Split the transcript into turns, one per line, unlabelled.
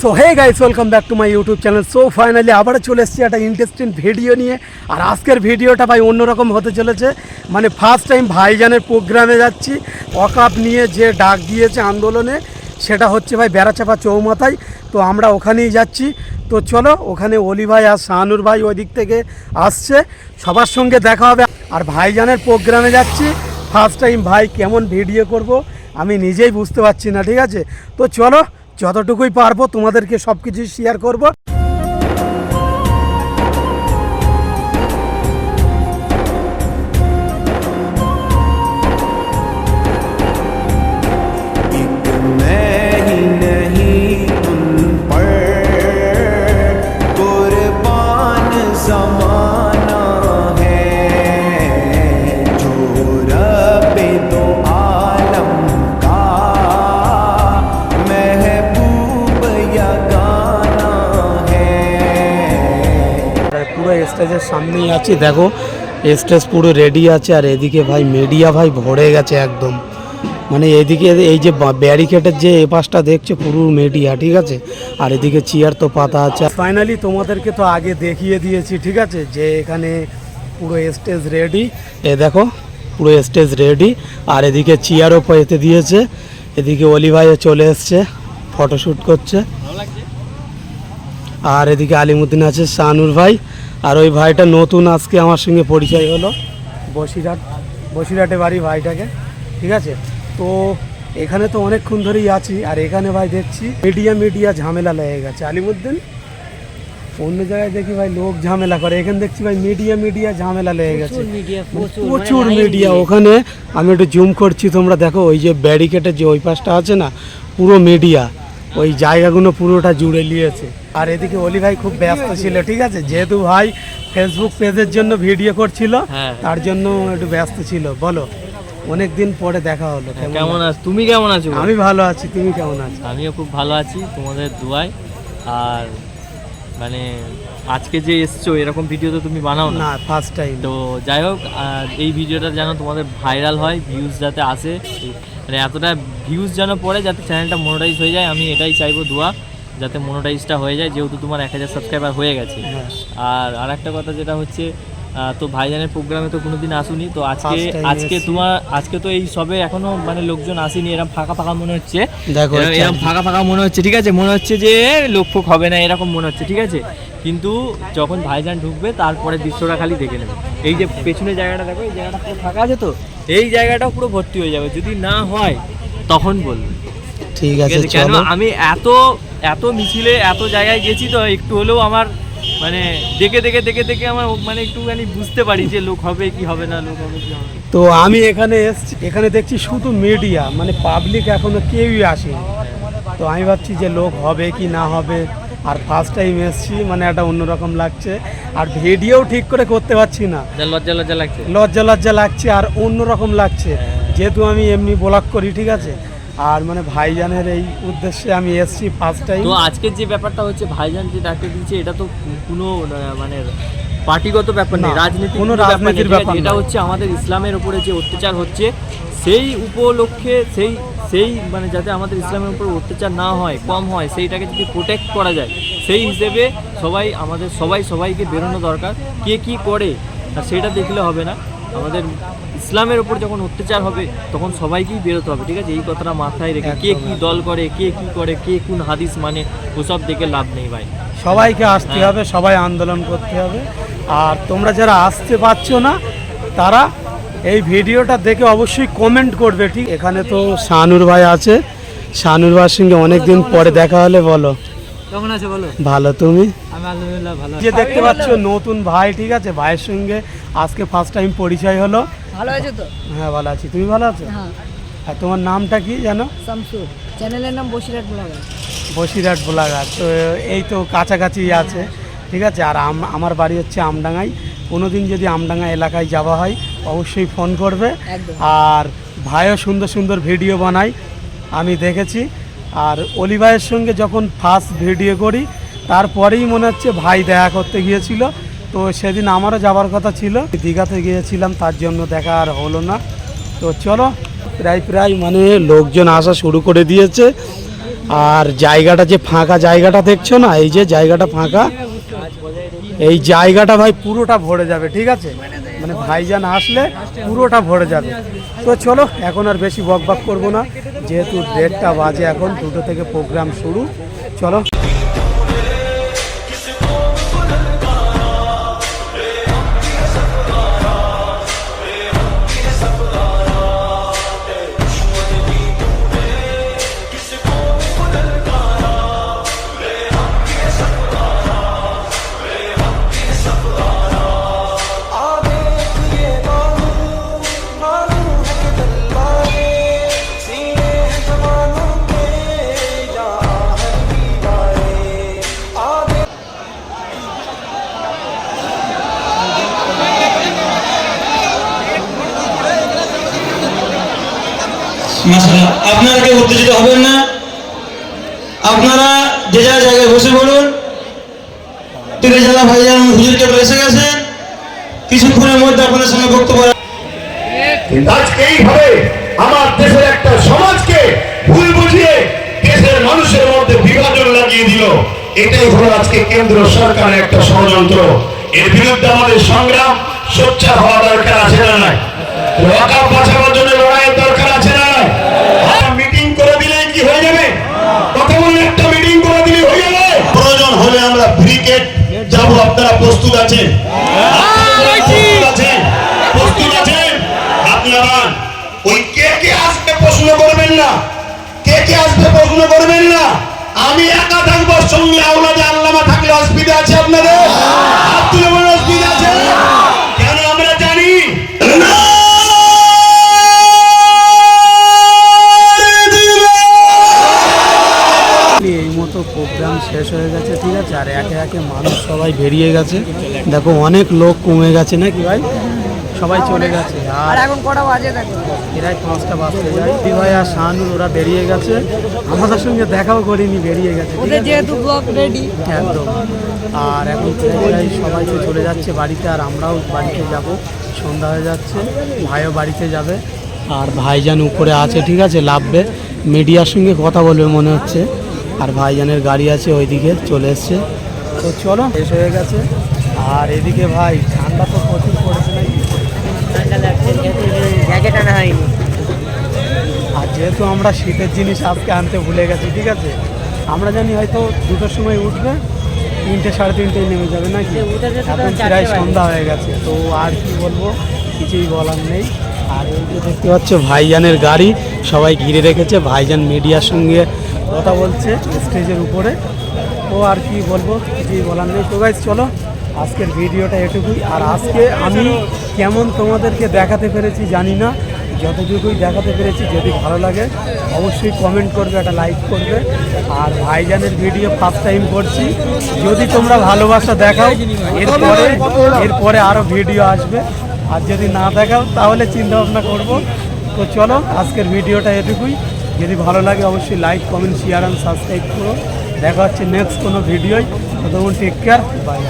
So hey guys, welcome back to my YouTube channel. So finally আবার চলে এসেছি একটা ইন্টারেস্টিং ভিডিও নিয়ে। আর আজকের ভিডিওটা ভাই অন্যরকম হতে চলেছে। মানে ফার্স্ট টাইম ভাইজানের প্রোগ্রামে যাচ্ছি। ওয়াকআপ নিয়ে যে ডাক দিয়েছে আন্দোলনে, সেটা হচ্ছে ভাই বেড়াচাপা চৌমাথায়। তো আমরা ওখানেই যাচ্ছি। তো চলো, ওখানে অলি ভাই আর শাহানুর ভাই ওই দিক থেকে আসছে, সবার সঙ্গে দেখা হবে। আর ভাইজানের প্রোগ্রামে যাচ্ছি ফার্স্ট টাইম। ভাই কেমন ভিডিও করব আমি নিজেই বুঝতে পারছি না, ঠিক আছে? তো চলো, যতটুকুই পারবো তোমাদেরকে সব কিছু শেয়ার করবো। স্টেজের সামনেই আছি, দেখো স্টেজ পুরো রেডি আছে। আর এদিকে ভাই মিডিয়া ভাই ভরে গেছে একদম। মানে এদিকে এই যে ব্যারিকেডের যে এ পাশটা দেখছো পুরো মিডিয়া, ঠিক আছে? আর এদিকে চেয়ার তো পাতা আছে। ফাইনালি তোমাদেরকে তো আগে দেখিয়ে দিয়েছি, ঠিক আছে, যে এখানে পুরো স্টেজ রেডি। এ দেখো পুরো স্টেজ রেডি। আর এদিকে চেয়ারও পেতে দিয়েছে। এদিকে অলি ভাইও চলে এসছে, ফটোশ্যুট করছে। আর এদিকে আলিমুদ্দিন আছে, শাহানুর ভাই। আর ওই ভাইটা নতুন আজকে আমার সঙ্গে পরিচয় হলো, বসিরহাটে বাড়ি ভাইটাকে, ঠিক আছে? তো এখানে তো অনেকক্ষণ ধরেই আছি। আর এখানে ভাই দেখছি মিডিয়া ঝামেলা লেগে গেছে। আলিমুদ্দিন অন্য জায়গায় দেখি ভাই লোক ঝামেলা করে, এখানে দেখছি ভাই মিডিয়া ঝামেলা লেগে গেছে, প্রচুর মিডিয়া। ওখানে আমি একটু জুম করছি, তোমরা দেখো ওই যে ব্যারিকেডের যে ওই পাশটা আছে না, পুরো মিডিয়া ওই জায়গাগুলো পুরোটা জুড়ে নিয়েছে। আর এদিকে অলি ভাই খুব ব্যস্ত ছিল, ঠিক আছে, যেহেতু ভাই ফেসবুক পেজের জন্য ভিডিও করছিল, তার জন্য একটু ব্যস্ত ছিল। বলো, অনেকদিন পরে দেখা হলো।
কেমন আছো? তুমি কেমন আছো?
আমি ভালো আছি, তুমি কেমন আছো?
আমিও খুব ভালো আছি তোমাদের দোয়ায়। আর মানে আজকে যে এসছো এরকম ভিডিও তো তুমি বানাও না,
ফার্স্ট টাইম।
তো যাই হোক, এই ভিডিওটা যেন তোমাদের ভাইরাল হয়, ভিউজ যাতে আসে, মানে এতটা ভিউজ যেন পড়ে যাতে চ্যানেলটা মনোটাইজ হয়ে যায়। আমি এটাই চাইবো, দোয়া যাতে মনোটাইজটা হয়ে যায়, যেহেতু তোমার 1000 সাবস্ক্রাইবার হয়ে গেছে। আর একটা কথা যেটা হচ্ছে, তো ভাইজানের প্রোগ্রামে তো কোনোদিন আসুনি, তো আজকে তো এই সবে এখনো মানে লোকজন আসেনি, এরকম ফাঁকা মনে হচ্ছে, এরকম ফাঁকা মনে হচ্ছে, ঠিক আছে? মনে হচ্ছে যে লোক ফোক হবে না, এরকম মনে হচ্ছে, ঠিক আছে? কিন্তু যখন ভাইজান ঢুকবে তারপরে দৃশ্যটা খালি দেখে নেবে। এই যে পেছনে জায়গাটা দেখো, এই জায়গাটা পুরো ফাঁকা আছে, তো এই জায়গাটাও পুরো ভর্তি হয়ে যাবে। যদি না হয় তখন বলবে,
ঠিক আছে?
কেন আমি এত মিছিলে এত জায়গায় গেছি, তো একটু হলেও আমার মানে দেখে আমার মানে একটুখানি বুঝতে পারি যে লোক হবে কি হবে না, লোক হবে কি হবে।
তো আমি এখানে দেখছি শুধু মিডিয়া, মানে পাবলিক এখনো কেউই আসেনি। তো আমি ভাবছি যে লোক হবে কি না হবে। আর ফার্স্ট টাইম এসছি, মানে একটা অন্যরকম লাগছে। আর ভিডিও ঠিক করে করতে পারছি না, লজ্জা লাগছে আর অন্যরকম লাগছে, যেহেতু আমি এমনি ব্লগ করি, ঠিক আছে? আর মানে ভাইজানের এই উদ্দেশ্যে আমি এসছি ফার্স্ট টাইম।
তো আজকের যে ব্যাপারটা হচ্ছে, ভাইজান যে ডাকে দিচ্ছে, এটা তো কোনো মানে পার্টিগত ব্যাপার নেই, রাজনীতির ব্যাপার। এটা হচ্ছে আমাদের ইসলামের উপরে যে অত্যাচার হচ্ছে, সেই উপলক্ষে সেই মানে যাতে আমাদের ইসলামের উপর অত্যাচার না হয়, কম হয়, সেইটাকে যদি প্রোটেক্ট করা যায়, সেই হিসেবে সবাইকে বেরোনো দরকার। কে কি করে আর সেটা দেখলে হবে না, আমাদের ইসলামের উপর যখন অত্যাচার হবে তখন সবাইকেই বেরোতে হবে, ঠিক আছে? এই কথাটা মাথায় রেখে কে কি দল করে, কে কি করে, কে কোন হাদিস মানে, ওসব দেখে লাভ নেই ভাই।
সবাইকে আসতে হবে, সবাই আন্দোলন করতে হবে। আর তোমরা যারা আসতে পারছো না, তারা এই ভিডিওটা দেখে অবশ্যই কমেন্ট করবে, ঠিক? এখানে তো শাহানুর ভাই আছে, শাহানুর ভাইয়ের সঙ্গে অনেকদিন পরে দেখা হলে। বলো,
কেমন আছো? বলো।
ভালো, তুমি?
আমি আলহামদুলিল্লাহ ভালো।
যে দেখতে পাচ্ছ নতুন ভাই, ঠিক আছে, ভাইয়ের সঙ্গে আজকে ফার্স্ট টাইম পরিচয় হলো।
ভালো আছো তো?
হ্যাঁ, ভালো আছি, তুমি ভালো আছো?
হ্যাঁ।
আর তোমার নামটা কি জানো?
শামসুর, চ্যানেলের নাম
বসিরহাট ব্লগার। তো এই তো কাছাকাছি আছে, ঠিক আছে? আর আমার বাড়ি হচ্ছে আমডাঙ্গায়। কোনোদিন যদি আমডাঙ্গা এলাকায় যাওয়া হয় অবশ্যই ফোন করবে। আর ভাইও সুন্দর ভিডিও বানায়, আমি দেখেছি। আর অলি ভাইয়ের সঙ্গে যখন ফার্স্ট ভিডিও করি, তারপরেই মনে হচ্ছে ভাই দেখা করতে গিয়েছিল। তো সেদিন আমারও যাওয়ার কথা ছিল, দীঘাতে গিয়েছিলাম, তার জন্য দেখা আর হলো না। তো চলো, প্রায় মানে লোকজন আসা শুরু করে দিয়েছে। আর জায়গাটা যে ফাঁকা জায়গাটা দেখছো না, এই যে জায়গাটা ফাঁকা, এই জায়গাটা ভাই পুরোটা ভরে যাবে, ঠিক আছে? মানে ভাইজান আসলে পুরোটা ভরে যাবে। তো চলো এখন আর বেশি বকবক করবো না, যেহেতু 1:30 বাজে, এখন 2টো থেকে প্রোগ্রাম শুরু। চলো।
মাশাআল্লাহ, আপনারা কেউ উত্তেজিত হবেন না, আপনারা যে যার জায়গায় বসে পড়ুন। তিরেজালা ভাইজান হুজুরকে এসে গেছে, কিছুক্ষণের মধ্যে আপনাদের সঙ্গে বক্তব্য।
কিন্তু আজকে এইভাবে আমার দেশের একটা সমাজকে ভুল বুঝিয়ে দেশের মানুষের মধ্যে বিভাজন লাগিয়ে দিল, এটাই হলো আজকে কেন্দ্র সরকারের একটা ষড়যন্ত্র। এর বিরুদ্ধে আমাদের সংগ্রাম সোচ্চার হওয়া দরকার আছে না নাই? ওয়াকাফ বাঁচানোর জন্য লড়াইয়ের দরকার আছে না নাই? মিটিং করে দিলে কি হয়ে যাবে? কথা বললে একটা মিটিং করে দিলে হয়ে যাবে? প্রয়োজন হলে আমরা ব্রিগেড যাব। আপনারা প্রস্তুত আছেন? প্রস্তুত আছেন? আপনারা ওই কে কে আসবে প্রশ্ন করবেন না, কে কে আসবে প্রশ্ন করবেন না। আমি একা থাকবো, সঙ্গে আওলাদ আল্লামা থাকলে অসুবিধা আছে আপনাদের? হাত তুলে বলে অসুবিধা আছে? কেন আমরা জানি
এই মতো প্রোগ্রাম শেষ হয়ে গেছে, ঠিক আছে? আর একে একে মানুষ সবাই বেরিয়ে গেছে, দেখো অনেক লোক কমে গেছে নাকি ভাই, সবাই চলে গেছে।
আর
আর
এখন কটা বাজে দেখো?
প্রায় 5টা বাজতে যায়। ভাই আর শাহানুর ওরা বেরিয়ে গেছে, আমাদের সঙ্গে দেখাও করিনি, বেরিয়ে গেছে, ঠিক
ওদের
আছে?
যেহেতু ব্লগ রেডি,
একদম। আর এখন প্রায় সবাই তো চলে যাচ্ছে বাড়িতে, আর আমরাও বাড়িতে যাব, সন্ধ্যা হয়ে যাচ্ছে, ভাইও বাড়িতে যাবে। আর ভাইজান উপরে আছে, ঠিক আছে, লাভবে, মিডিয়ার সঙ্গে কথা বলবে মনে হচ্ছে। আর ভাইজানের গাড়ি আছে ওইদিকে, চলে এসছে। তো চলো, শেষ হয়ে গেছে। আর এদিকে ভাই ঠান্ডা তো প্রচুর পড়েছে নাকি?
জ্যাকেট আনা হয়নি।
আর যেহেতু আমরা শীতের জিনিস আজকে আনতে ভুলে গেছি, ঠিক আছে? আমরা জানি হয়তো 2টোর সময় উঠবে, 3টে 3:30টায় নেমে যাবে নাকি? এখন প্রায় সন্ধ্যা হয়ে গেছে, তো আর কি বলবো, কিছুই বলার নেই। আর এই যে দেখতে পাচ্ছ ভাইজানের গাড়ি, সবাই ঘিরে রেখেছে, ভাইজান মিডিয়ার সঙ্গে কথা বলছে স্টেজের উপরে। তো আর কি বলবো, কিছুই বলার নেই। তো গাইস চলো, আজকের ভিডিওটা এটুকুই। আর আজকে আমি কেমন তোমাদেরকে দেখাতে পেরেছি জানি না, যতটুকুই দেখাতে পেরেছি, যদি ভালো লাগে অবশ্যই কমেন্ট করবে, একটা লাইক করবে। আর ভাইজানের ভিডিও ফার্স্ট টাইম করছি, যদি তোমরা ভালোবাসা দেখাও এরপরে আরও ভিডিও আসবে। আর যদি না দেখাও তাহলে চিন্তা ভাবনা করবো। তো চলো, আজকের ভিডিওটা এটুকুই। যদি ভালো লাগে অবশ্যই like, comment, share and subscribe করো। দেখা হচ্ছে নেক্সট কোনো ভিডিওয়। ততক্ষণ টেক কেয়ার, বাই।